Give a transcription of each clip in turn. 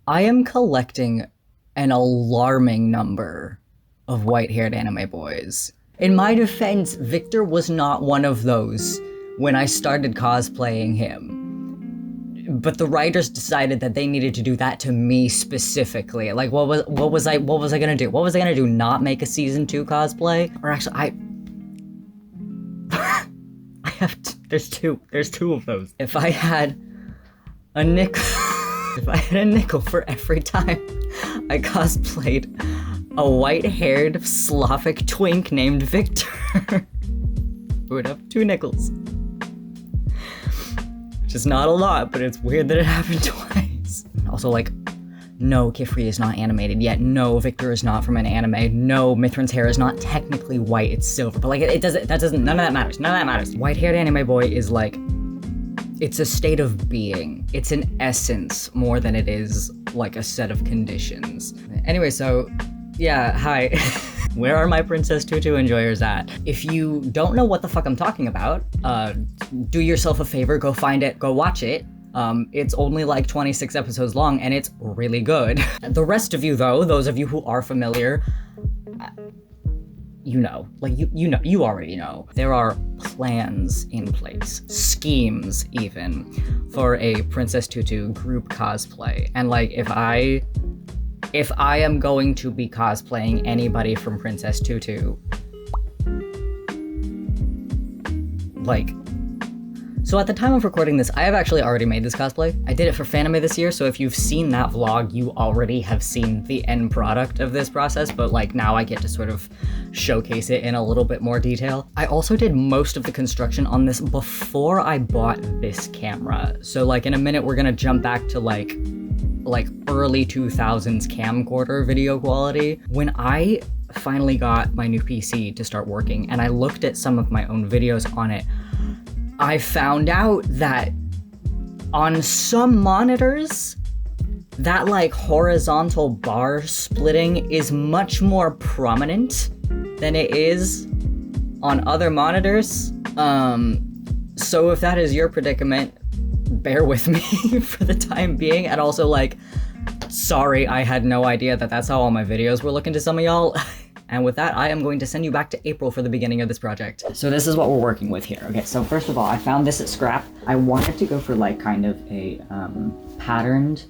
I am collecting an alarming number of white-haired anime boys. In my defense, Victor was not one of those when I started cosplaying him. But the writers decided that they needed to do that to me specifically. Like, what was I gonna do? What was I gonna do? Not make a season 2 cosplay? Or actually, I have there's two of those. If I had a nickel, if I had a nickel for every time I cosplayed a white-haired Slavic twink named Victor, I would have 2 nickels. Which is not a lot, but it's weird that it happened twice. Also, like, no, Kifri is not animated yet. No, Victor is not from an anime. No, Mithrin's hair is not technically white, it's silver. But like, none of that matters. White-haired anime boy is like, it's a state of being. It's an essence more than it is like a set of conditions. Anyway, so, yeah, hi. Where are my Princess Tutu enjoyers at? If you don't know what the fuck I'm talking about, do yourself a favor, go find it, go watch it. It's only like 26 episodes long and it's really good. The rest of you though, those of you who are familiar, you know, like you already know. There are plans in place, schemes even, for a Princess Tutu group cosplay. And like, if I am going to be cosplaying anybody from Princess Tutu, like, so at the time of recording this, I have actually already made this cosplay. I did it for Fanime this year, so if you've seen that vlog, you already have seen the end product of this process, but like now I get to sort of showcase it in a little bit more detail. I also did most of the construction on this before I bought this camera. So like in a minute, we're gonna jump back to like early 2000s camcorder video quality. When I finally got my new PC to start working and I looked at some of my own videos on it, I found out that on some monitors, that like horizontal bar splitting is much more prominent than it is on other monitors. So if that is your predicament, bear with me for the time being. And also like, sorry, I had no idea that that's how all my videos were looking to some of y'all. And with that, I am going to send you back to April for the beginning of this project. So this is what we're working with here. Okay, so first of all, I found this at Scrap. I wanted to go for like kind of a patterned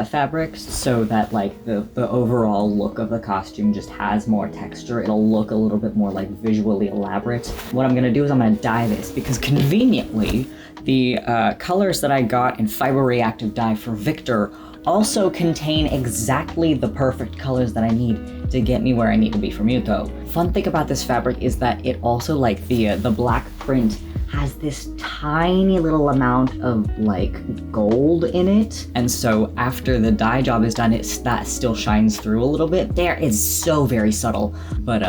fabrics so that like the overall look of the costume just has more texture. It'll look a little bit more like visually elaborate. What I'm gonna do is I'm gonna dye this because conveniently, the colors that I got in fiber reactive dye for Victor also contain exactly the perfect colors that I need to get me where I need to be for Mytho. Fun thing about this fabric is that it also, like the black print, has this tiny little amount of like gold in it. And so after the dye job is done, that still shines through a little bit. There is so very subtle, but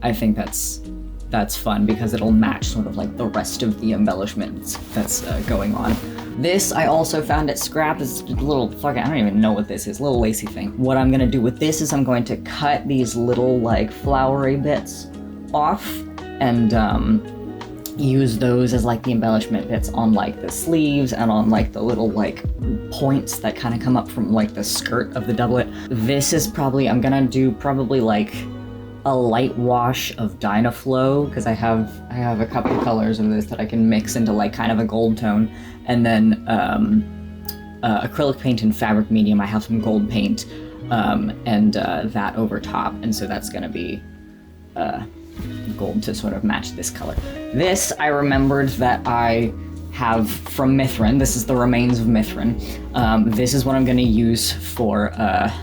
I think that's fun because it'll match sort of like the rest of the embellishments that's going on. This I also found at Scrap. This is a little fucking, I don't even know what this is, a little lacy thing. What I'm gonna do with this is I'm going to cut these little like flowery bits off and use those as like the embellishment bits on like the sleeves and on like the little like points that kind of come up from like the skirt of the doublet. This is probably, I'm gonna do probably like a light wash of Dynaflow because I have a couple of colors of this that I can mix into like kind of a gold tone, and then acrylic paint and fabric medium. I have some gold paint and that over top, and so that's gonna be gold to sort of match this color. This I remembered that I have from Mithrin. This is the remains of Mithrin. This is what I'm gonna use for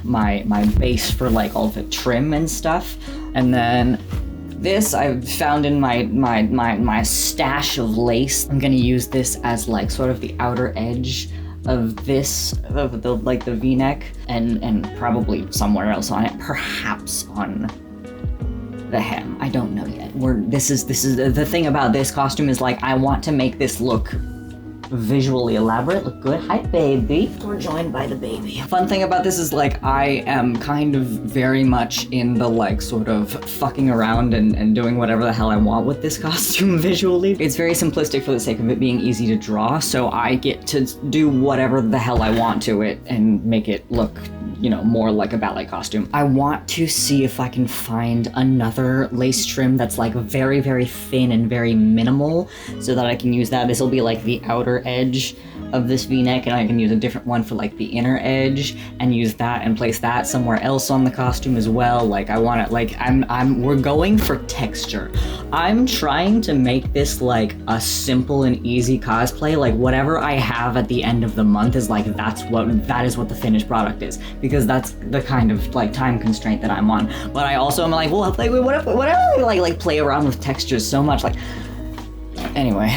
my base for like all the trim and stuff. And then this I found in my stash of lace. I'm gonna use this as like sort of the outer edge of this, of the like the V-neck, and probably somewhere else on it, perhaps on the hem. I don't know yet. This is the thing about this costume is like I want to make this look visually elaborate, look good. Hi, baby. We're joined by the baby. Fun thing about this is like, I am kind of very much in the like sort of fucking around and doing whatever the hell I want with this costume visually. It's very simplistic for the sake of it being easy to draw, so I get to do whatever the hell I want to it and make it look, you know, more like a ballet costume. I want to see if I can find another lace trim that's like very, very thin and very minimal so that I can use that. This will be like the outer edge of this v-neck, and I can use a different one for like the inner edge and use that and place that somewhere else on the costume as well. Like I want it, like we're going for texture. I'm trying to make this like a simple and easy cosplay. Like whatever I have at the end of the month is like, that is what the finished product is, because that's the kind of like time constraint that I'm on. But I also am like, well, like whatever like play around with textures so much, like. Anyway,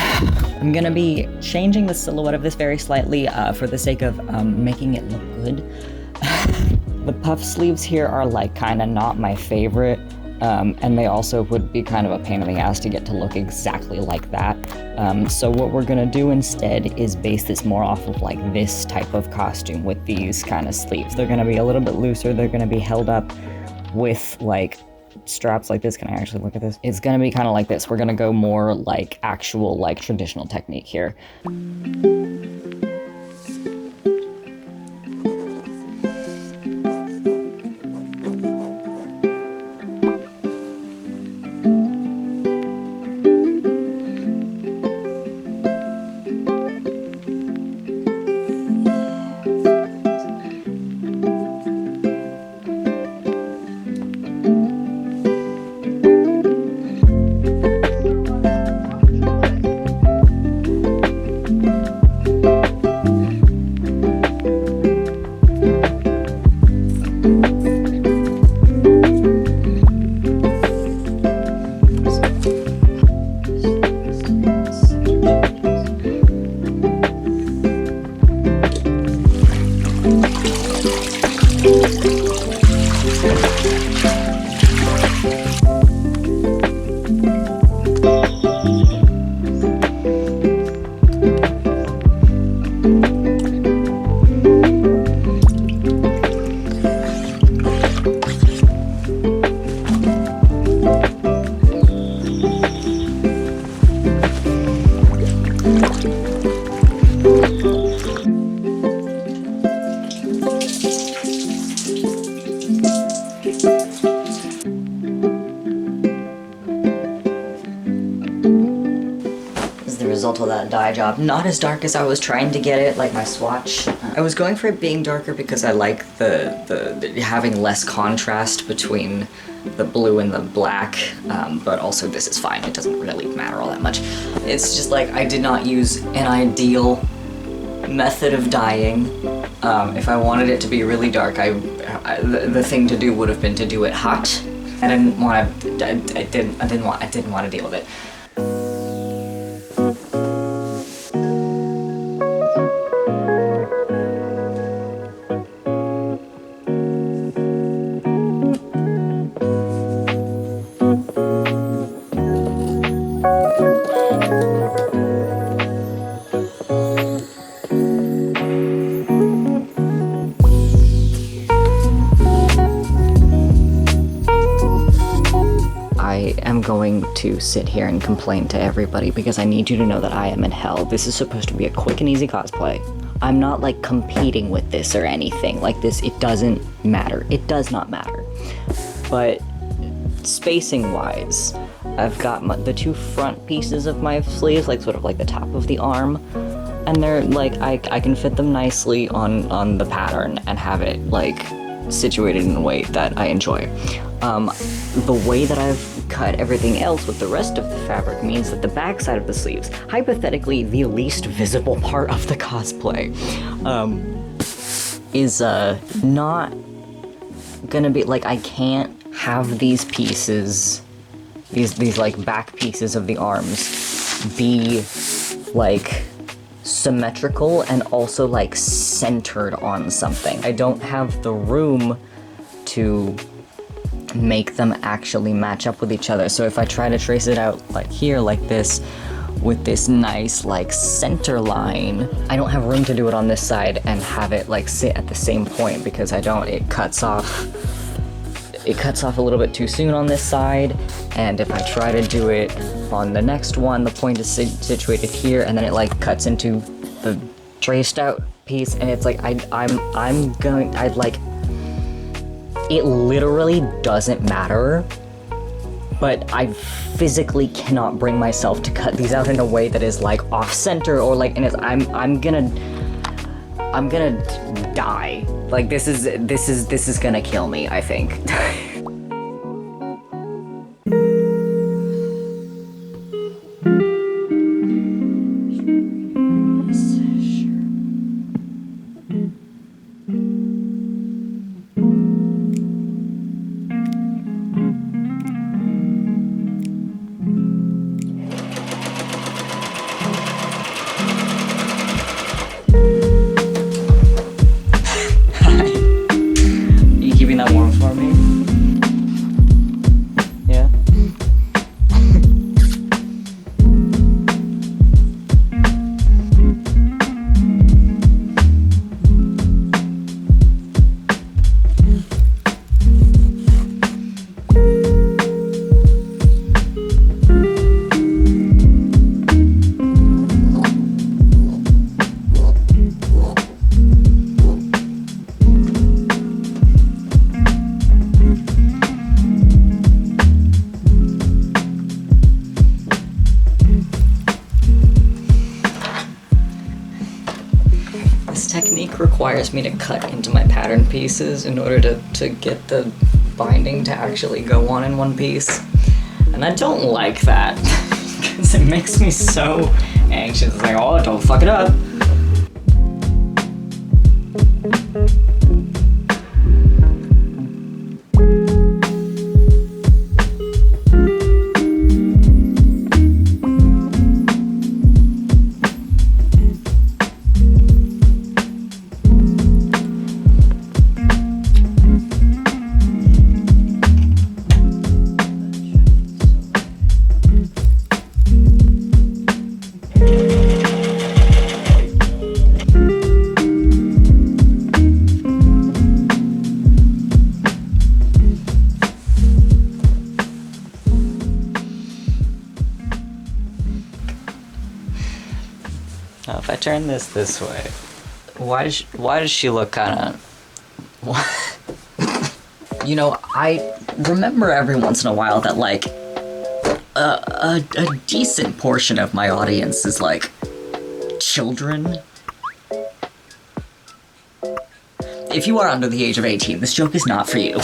I'm gonna be changing the silhouette of this very slightly for the sake of making it look good. The puff sleeves here are like kind of not my favorite, and they also would be kind of a pain in the ass to get to look exactly like that. So what we're gonna do instead is base this more off of like this type of costume with these kind of sleeves. They're gonna be a little bit looser, they're gonna be held up with like straps like this. Can I actually look at this? It's gonna be kind of like this. We're gonna go more like actual like traditional technique here. Of that dye job. Not as dark as I was trying to get it, like my swatch. I was going for it being darker because I like the having less contrast between the blue and the black, but also this is fine. It doesn't really matter all that much. It's just like I did not use an ideal method of dyeing. If I wanted it to be really dark, the thing to do would have been to do it hot. I didn't want to deal with it. Going to sit here and complain to everybody because I need you to know that I am in hell. This is supposed to be a quick and easy cosplay. I'm not like competing with this or anything like this. It doesn't matter. It does not matter. But spacing wise, I've got the two front pieces of my sleeves, like sort of like the top of the arm, and they're like, I can fit them nicely on the pattern and have it like situated in a way that I enjoy. The way that I've cut everything else with the rest of the fabric means that the back side of the sleeves, hypothetically the least visible part of the cosplay, is not gonna be like, I can't have these pieces, these like back pieces of the arms be like symmetrical and also like centered on something. I don't have the room to make them actually match up with each other. So if I try to trace it out like here, like this, with this nice like center line. I don't have room to do it on this side and have it like sit at the same point because it cuts off a little bit too soon on this side, and if I try to do it on the next one, the point is situated here, and then it like cuts into the traced out piece, and it's like it literally doesn't matter, but I physically cannot bring myself to cut these out in a way that is like off center or like, and I'm gonna die. Like this is gonna kill me, I think. Requires me to cut into my pattern pieces in order to get the binding to actually go on in one piece. And I don't like that, because it makes me so anxious. It's like, oh, don't fuck it up. Now, if I turn this way, why does she look kind of? You know, I remember every once in a while that like a decent portion of my audience is like children. If you are under the age of 18, this joke is not for you.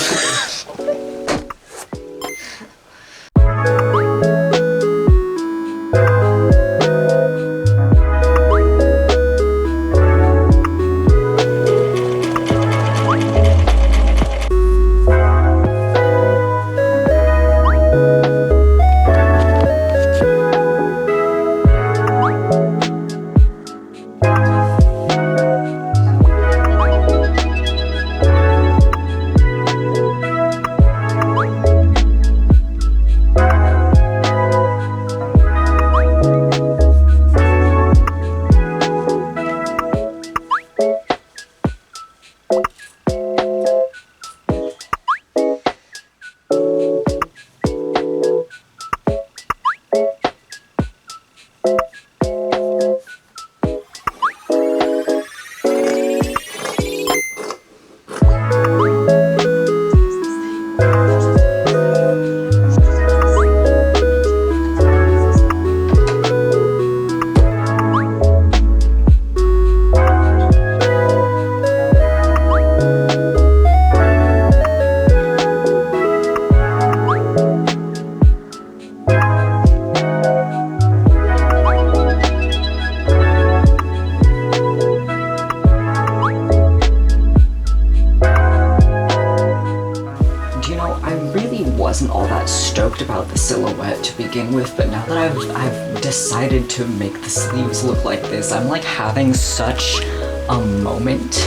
Wasn't all that stoked about the silhouette to begin with, but now that I've decided to make the sleeves look like this, I'm like having such a moment.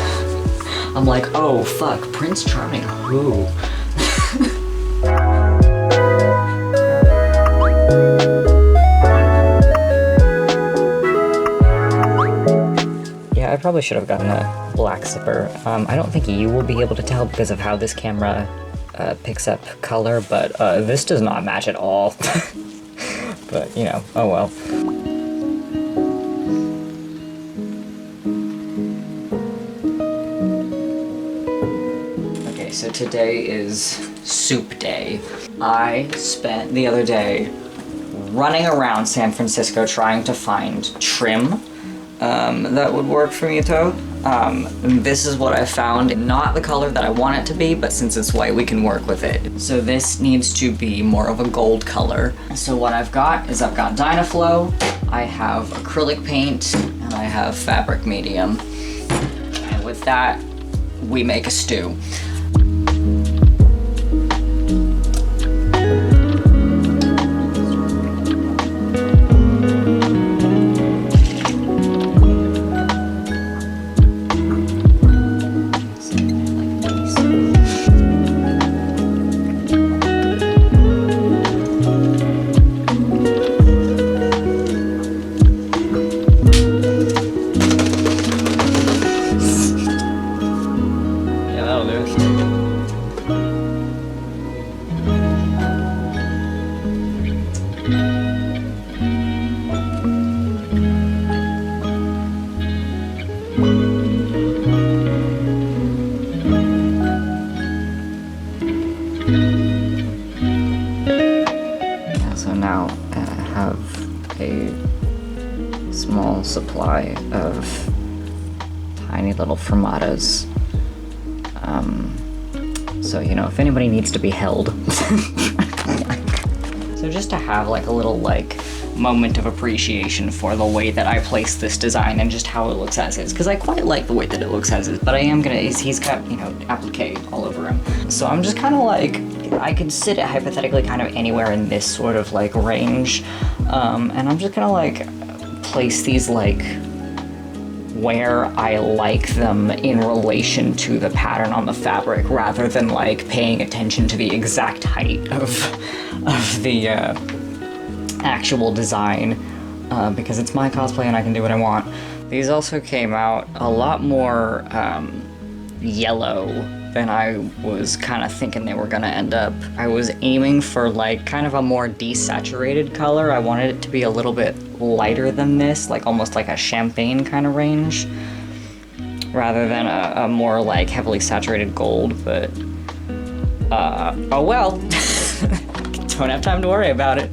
I'm like, oh fuck, Prince Charming who? probably should have gotten a black zipper. I don't think you will be able to tell because of how this camera picks up color, but this does not match at all. But, you know, oh well. Okay, so today is soup day. I spent the other day running around San Francisco trying to find trim that would work for mytho. This is what I found. Not the color that I want it to be, but since it's white, we can work with it. So this needs to be more of a gold color. So what I've got is I've got Dynaflow, I have acrylic paint, and I have fabric medium. And with that, we make a stew. Small supply of tiny little fermatas. So, you know, if anybody needs to be held. So just to have like a little like moment of appreciation for the way that I place this design and just how it looks as is, because I quite like the way that it looks as is, but I am gonna, he's got, you know, applique all over him. So I'm just kind of like, I could sit it hypothetically kind of anywhere in this sort of like range, and I'm just gonna like place these like where I like them in relation to the pattern on the fabric, rather than like paying attention to the exact height of the actual design, because it's my cosplay and I can do what I want. These also came out a lot more yellow than I was kind of thinking they were gonna end up. I was aiming for like kind of a more desaturated color. I wanted it to be a little bit lighter than this, like almost like a champagne kind of range, rather than a more like heavily saturated gold, but oh well. Don't have time to worry about it.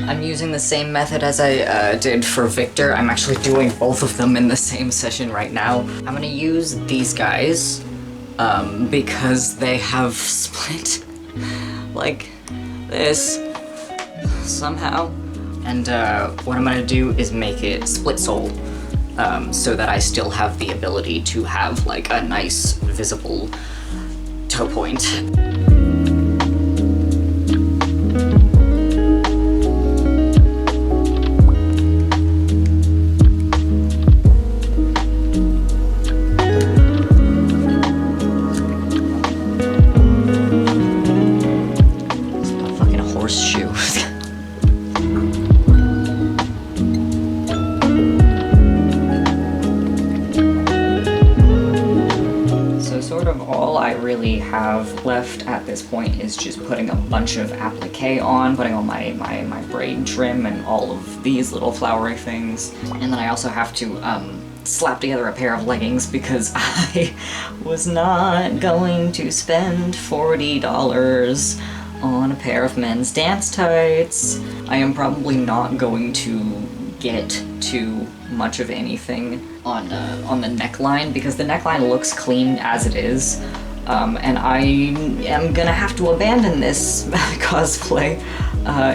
I'm using the same method as I did for Victor. I'm actually doing both of them in the same session right now. I'm gonna use these guys because they have split like this somehow. And what I'm gonna do is make it split sole so that I still have the ability to have like a nice visible toe point. Have left at this point is just putting a bunch of applique on, putting on my braid trim and all of these little flowery things. And then I also have to slap together a pair of leggings because I was not going to spend $40 on a pair of men's dance tights. I am probably not going to get too much of anything on the neckline, because the neckline looks clean as it is. And I am gonna have to abandon this cosplay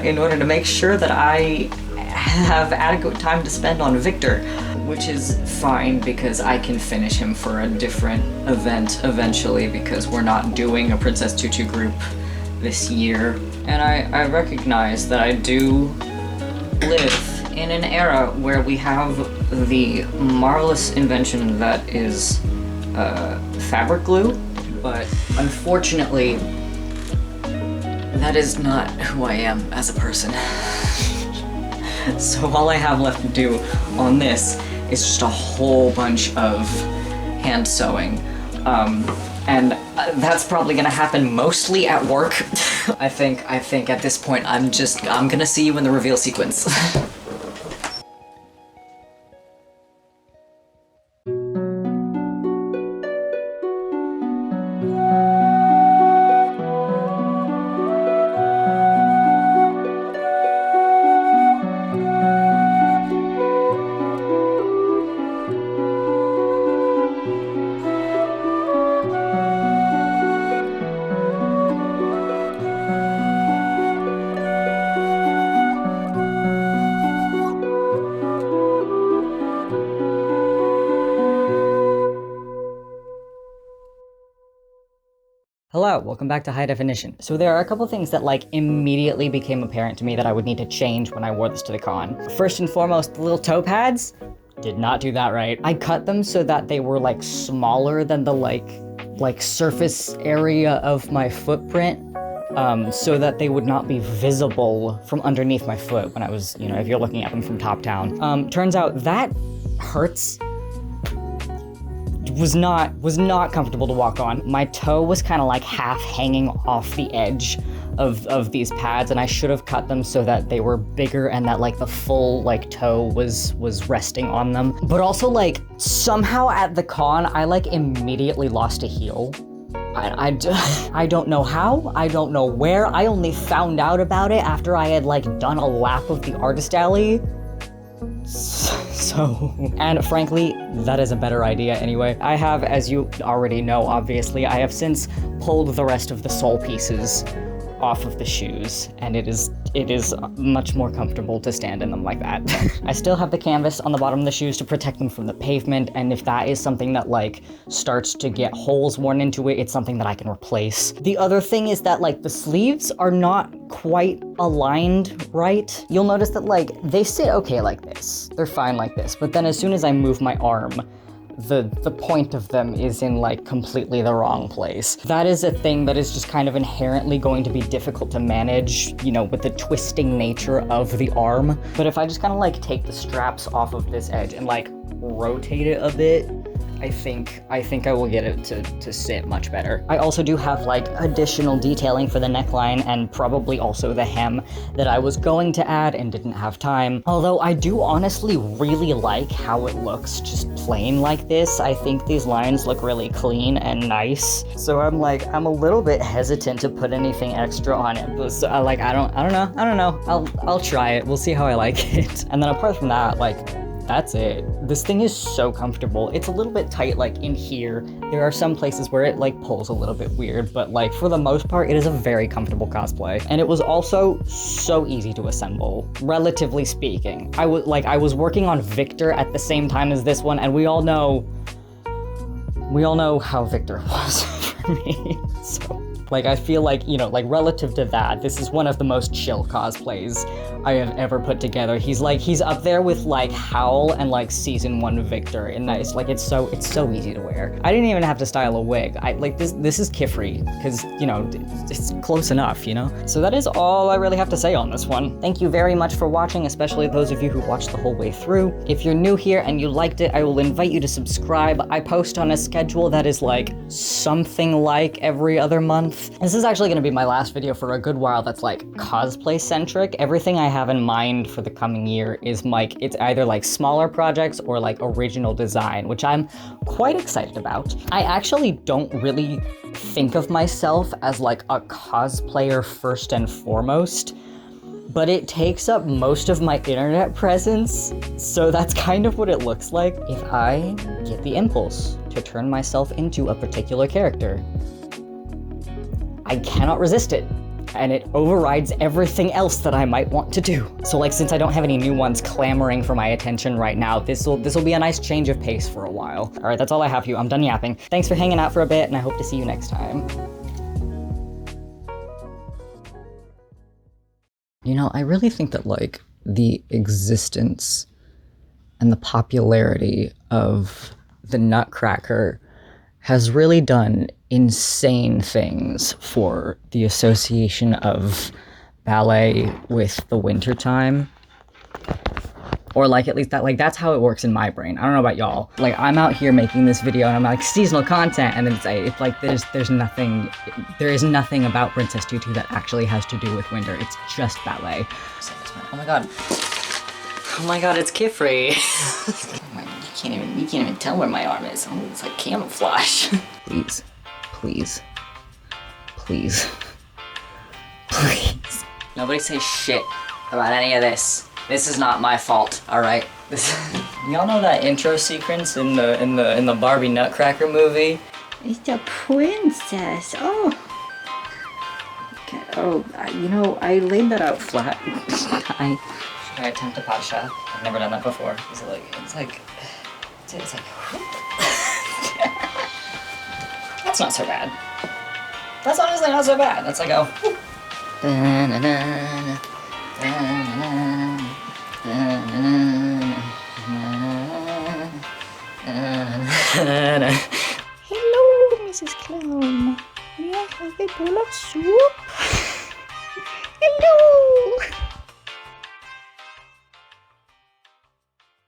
in order to make sure that I have adequate time to spend on Victor, which is fine because I can finish him for a different event eventually, because we're not doing a Princess Tutu group this year. And I recognize that I do live in an era where we have the marvelous invention that is fabric glue, but unfortunately, that is not who I am as a person. So all I have left to do on this is just a whole bunch of hand sewing. And that's probably gonna happen mostly at work. I think at this point I'm gonna see you in the reveal sequence. Hello, welcome back to High Definition. So there are a couple things that like immediately became apparent to me that I would need to change when I wore this to the con. First and foremost, the little toe pads. Did not do that right. I cut them so that they were like smaller than the like surface area of my footprint, so that they would not be visible from underneath my foot when I was, you know, if you're looking at them from top down. Turns out that hurts. Was not comfortable to walk on. My toe was kind of like half hanging off the edge of these pads, and I should have cut them so that they were bigger and that like the full like toe was resting on them. But also like somehow at the con I like immediately lost a heel. I don't know how, I don't know where. I only found out about it after I had like done a lap of the artist alley. So, and frankly, that is a better idea anyway. I have, as you already know, obviously, I have since pulled the rest of the sole pieces off of the shoes, and it is much more comfortable to stand in them like that. I still have the canvas on the bottom of the shoes to protect them from the pavement, and if that is something that like starts to get holes worn into it, it's something that I can replace. The other thing is that like the sleeves are not quite aligned right. You'll notice that like they sit okay like this. They're fine like this, but then as soon as I move my arm, the point of them is in like completely the wrong place. That is a thing that is just kind of inherently going to be difficult to manage, you know, with the twisting nature of the arm. But if I just kind of like take the straps off of this edge and like rotate it a bit, I think I will get it to sit much better. I also do have like additional detailing for the neckline and probably also the hem that I was going to add and didn't have time. Although I do honestly really like how it looks just plain like this. I think these lines look really clean and nice. So I'm a little bit hesitant to put anything extra on it. But so, I don't know. I'll try it. We'll see how I like it. And then apart from that, like, that's it. This thing is so comfortable. It's a little bit tight like in here. There are some places where it like pulls a little bit weird, but like for the most part, it is a very comfortable cosplay. And it was also so easy to assemble, relatively speaking. I was working on Victor at the same time as this one, and we all know how Victor was for me. So like, I feel like, you know, like relative to that, this is one of the most chill cosplays I have ever put together. He's up there with like Howl and like season 1 Victor in that it's like, it's so easy to wear. I didn't even have to style a wig. This is Kifri, because, you know, it's close enough, you know? So that is all I really have to say on this one. Thank you very much for watching, especially those of you who watched the whole way through. If you're new here and you liked it, I will invite you to subscribe. I post on a schedule that is like something like every other month. This is actually gonna be my last video for a good while that's like cosplay centric. Everything I have in mind for the coming year is like, it's either like smaller projects or like original design, which I'm quite excited about. I actually don't really think of myself as like a cosplayer first and foremost, but it takes up most of my internet presence, so that's kind of what it looks like. If I get the impulse to turn myself into a particular character, I cannot resist it, and it overrides everything else that I might want to do. So like, since I don't have any new ones clamoring for my attention right now, this will be a nice change of pace for a while. All right, that's all I have for you. I'm done yapping. Thanks for hanging out for a bit, and I hope to see you next time. You know, I really think that like the existence and the popularity of the Nutcracker has really done insane things for the association of ballet with the wintertime. Or like, at least that's how it works in my brain. I don't know about y'all. Like, I'm out here making this video and I'm like, seasonal content, and then it's like there is nothing about Princess Tutu that actually has to do with winter. It's just ballet. Oh my god. Oh my god, it's Kifri. You can't even tell where my arm is. Oh, it's like camouflage. Please, please, please, please. Nobody say shit about any of this. This is not my fault, all right? Y'all know that intro sequence in the Barbie Nutcracker movie? It's the princess. Oh. Okay. Oh, you know, I laid that out flat. Should I attempt a pasha? I've never done that before. It's like. That's not so bad. That's honestly not so bad. That's like a. Hello, Mrs. Clown. May I have a bowl of soup? Hello.